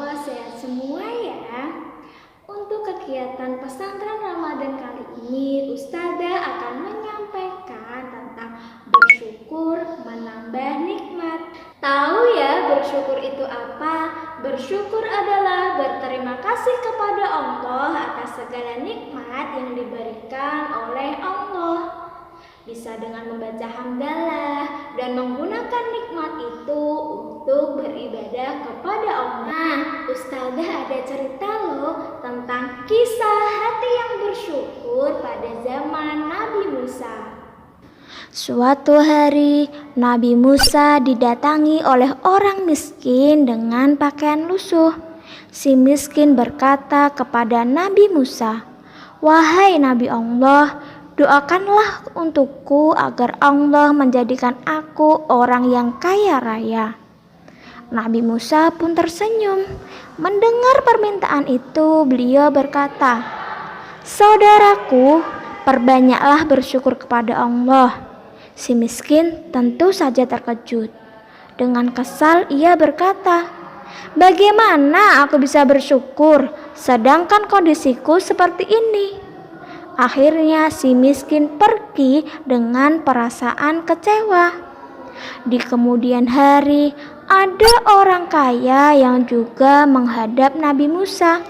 Allah sehat semua ya. Untuk kegiatan pesantren Ramadan kali ini, Ustazah akan menyampaikan tentang bersyukur menambah nikmat. Tahu ya bersyukur itu apa? Bersyukur adalah berterima kasih kepada Allah atas segala nikmat yang diberikan oleh Allah. Bisa dengan membaca hamdalah dan menggunakan nikmat itu untuk beribadah kepada Allah. Nah, Ustazah ada cerita loh tentang kisah hati yang bersyukur pada zaman Nabi Musa. Suatu hari, Nabi Musa didatangi oleh orang miskin dengan pakaian lusuh. Si miskin berkata kepada Nabi Musa, "Wahai Nabi Allah, doakanlah untukku agar Allah menjadikan aku orang yang kaya raya." Nabi Musa pun tersenyum. Mendengar permintaan itu, beliau berkata, "Saudaraku, perbanyaklah bersyukur kepada Allah." Si miskin tentu saja terkejut. Dengan kesal ia berkata, "Bagaimana aku bisa bersyukur sedangkan kondisiku seperti ini?" Akhirnya si miskin pergi dengan perasaan kecewa. Di kemudian hari, ada orang kaya yang juga menghadap Nabi Musa.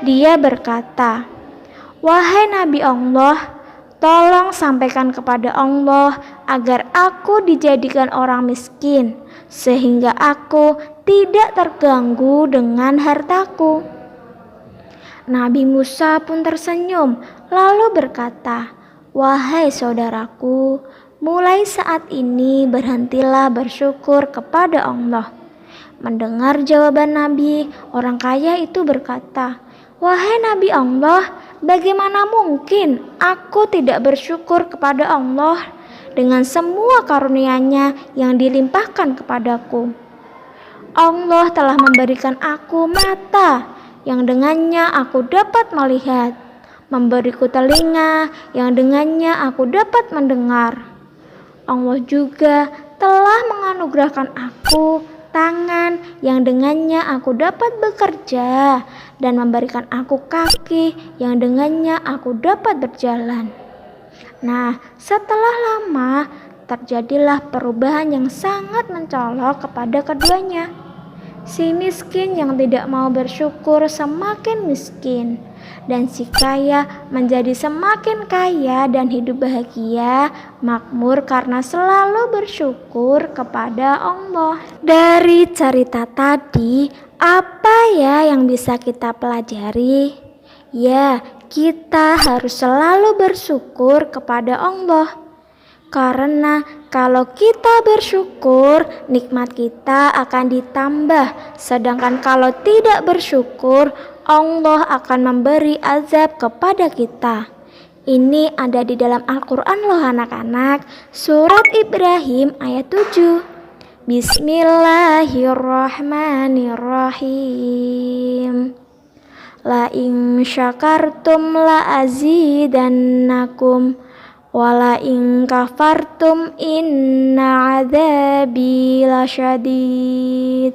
Dia berkata, "Wahai Nabi Allah, tolong sampaikan kepada Allah agar aku dijadikan orang miskin, sehingga aku tidak terganggu dengan hartaku." Nabi Musa pun tersenyum, lalu berkata, "Wahai saudaraku, mulai saat ini berhentilah bersyukur kepada Allah." Mendengar jawaban Nabi, orang kaya itu berkata, "Wahai Nabi Allah, bagaimana mungkin aku tidak bersyukur kepada Allah dengan semua karunia-Nya yang dilimpahkan kepadaku? Allah telah memberikan aku mata yang dengannya aku dapat melihat, memberiku telinga yang dengannya aku dapat mendengar. Allah juga telah menganugerahkan aku tangan yang dengannya aku dapat bekerja dan memberikan aku kaki yang dengannya aku dapat berjalan." Nah, setelah lama terjadilah perubahan yang sangat mencolok kepada keduanya. Si miskin yang tidak mau bersyukur semakin miskin, dan si kaya menjadi semakin kaya dan hidup bahagia, makmur karena selalu bersyukur kepada Allah. Dari cerita tadi, apa ya yang bisa kita pelajari? Ya, kita harus selalu bersyukur kepada Allah. Karena kalau kita bersyukur, nikmat kita akan ditambah. Sedangkan kalau tidak bersyukur, Allah akan memberi azab kepada kita. Ini ada di dalam Al-Quran loh anak-anak. Surat Ibrahim ayat 7. Bismillahirrahmanirrahim. La in syakartum la azidannakum wala in kafartum inna adzabi lasyadid.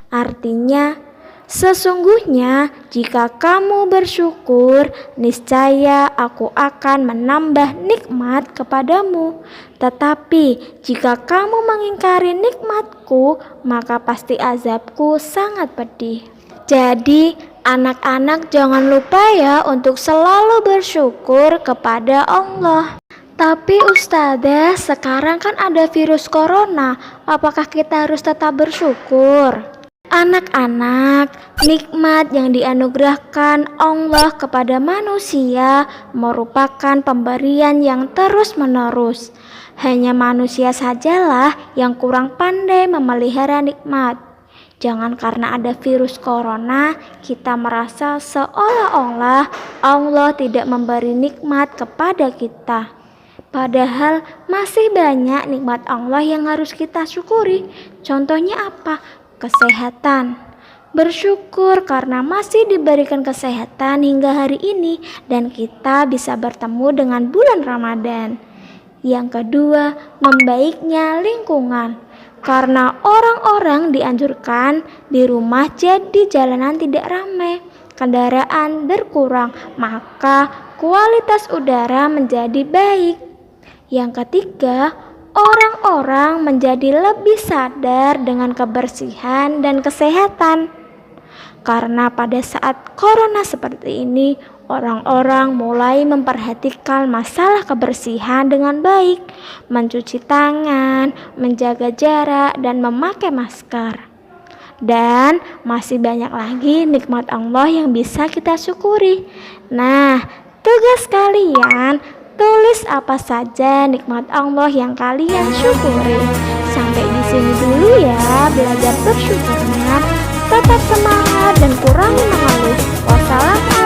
Artinya, sesungguhnya jika kamu bersyukur, niscaya aku akan menambah nikmat kepadamu. Tetapi jika kamu mengingkari nikmatku, maka pasti azabku sangat pedih. Jadi anak-anak jangan lupa ya untuk selalu bersyukur kepada Allah. Tapi Ustazah, sekarang kan ada virus corona, apakah kita harus tetap bersyukur? Anak-anak, nikmat yang dianugerahkan Allah kepada manusia merupakan pemberian yang terus-menerus. Hanya manusia sajalah yang kurang pandai memelihara nikmat. Jangan karena ada virus corona, kita merasa seolah-olah Allah tidak memberi nikmat kepada kita. Padahal masih banyak nikmat Allah yang harus kita syukuri. Contohnya apa? Kesehatan. Bersyukur karena masih diberikan kesehatan hingga hari ini dan kita bisa bertemu dengan bulan Ramadan. Yang kedua, membaiknya lingkungan. Karena orang-orang dianjurkan di rumah jadi jalanan tidak ramai, kendaraan berkurang, maka kualitas udara menjadi baik. Yang ketiga, orang-orang menjadi lebih sadar dengan kebersihan dan kesehatan. Karena pada saat corona seperti ini, orang-orang mulai memperhatikan masalah kebersihan dengan baik, mencuci tangan, menjaga jarak, dan memakai masker. Dan masih banyak lagi nikmat Allah yang bisa kita syukuri. Nah, tugas kalian, tulis apa saja nikmat Allah yang kalian syukuri. Sampai di sini dulu ya belajar bersyukurnya. Tetap semangat dan kurangi mengeluh. Wassalamualaikum